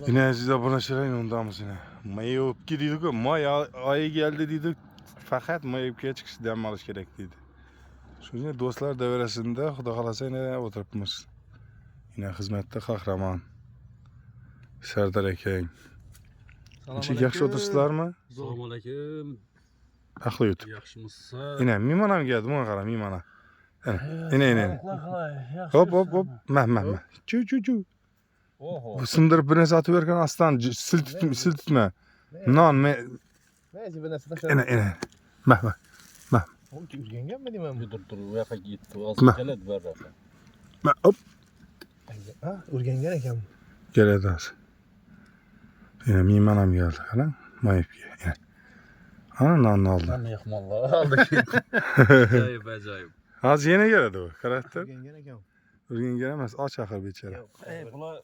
Yine size buna şirayın ondamız yine. Mayı öp gidiyorduk o. May ayı geldi dedik. Fakat mayı öpkeye çıkışı dem alış gerek dedi. Şimdi dostlar devresinde Xudo kalasa yine oturupmuş. Yine hizmette kahraman. Serdar Ekeng. Nechik yaxshi o'tirsizlarmi? Assalomu alaykum. Haqli yutib. Yaxshimisiz? Yine mimon ham keldi, bunga qara mimona. Yine. Hop hop hop. Mah. Chu. Oho. Bu sindirib bir narsa atavergan aslan sil tutma. Non me. Neyse bir nasıl Yine. Mah. Oğlum ki ürgengen mi diyeyim ben? Dur. Bu yoqqa yetdi. Ma. Hozir keladi barraqa. Mah hop. Ha ürgengen ekan. Keladi hozir. Yine mimon ham keldi, qara. Mayibga. Yine. Ana nonni oldi. Ana mehmonlar oldi. Ajoyib. Hozir yana keladi u. Qaratdi. Ürgengen ekan. Urganga emas, och axir bechara. Bular